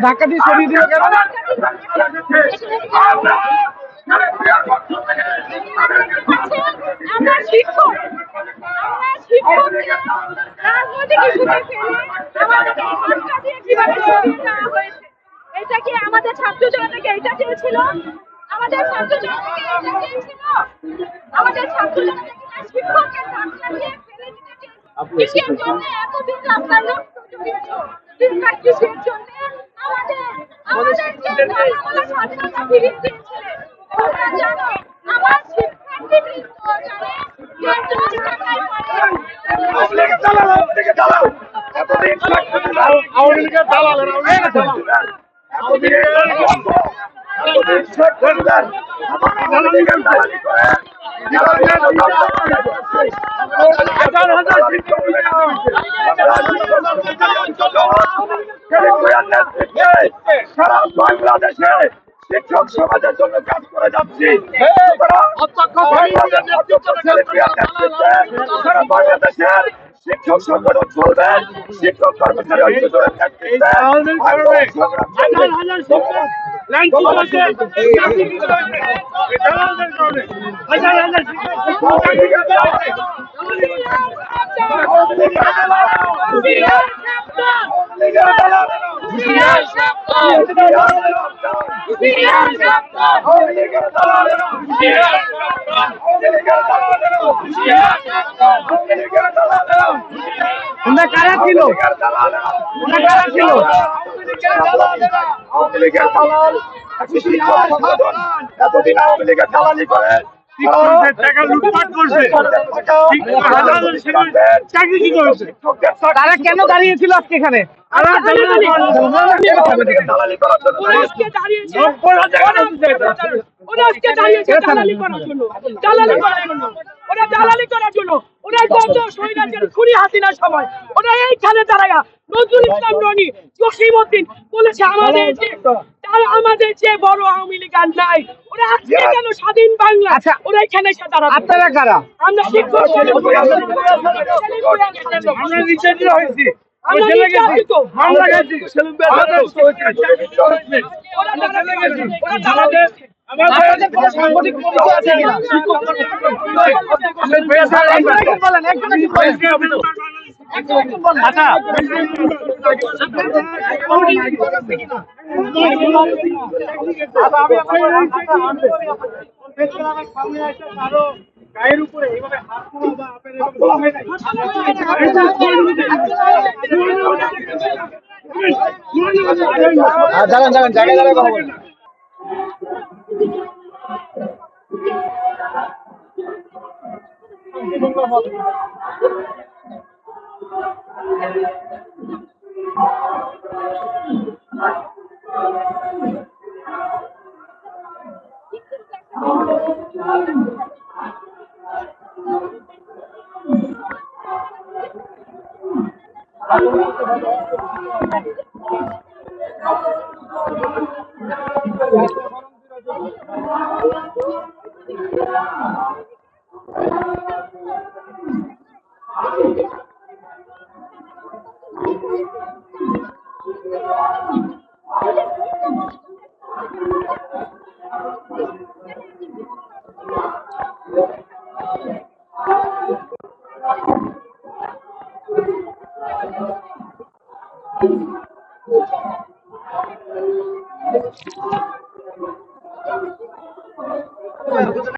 ধাক্কা দিয়ে সরিয়ে দিল কেন? এটা কি আমাদের ছাত্র জনতাকে এটা চেয়েছিল? আমাদের ছাত্র জনতাকে এটা চেয়েছিল? আমাদের ছাত্র জনতাকে শিক্ষককে ধাক্কা দিয়ে ফেলে দিতে চেয়েছিল? কিসের জন্য এতদিন রাস্তায় রক্ত ঝরিয়েছ? কিসের জন্য আমাদের স্বাধীনতা ফিরিয়ে দিয়েছিলে? তোমরা জানো আমার শিক্ষার্থীবৃন্দ জানে সারা বাংলাদেশে শিক্ষক সমাজের জন্য কাজ করে যাচ্ছি। সারা বাংলাদেশের শিক্ষক সংগঠন চলবে, শিক্ষক কর্মচারী ঐক্যজোটের নেতৃত্বে কারা ছিল? এতদিন আওয়ামী লীগের দালালি করে তারা কেন দাঁড়িয়েছিল আজকে এখানে? ওরা এইখানে দাঁড়ায়া নজরুল ইসলাম রনি, জসিমউদ্দিন বলেছে আমাদের যে বড় আওয়ামী লীগ আর নাই। ওরা আজকে কেন স্বাধীন বাংলা ওরা এখানে এসে দাঁড়াবে? আপনারা কারা? আমরা শিক্ষক গায়ের উপরে এইভাবে হাত জায়গায় কথা বলেন।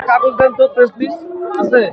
কাগজ দেন তো, প্রেস প্লিজ আছে।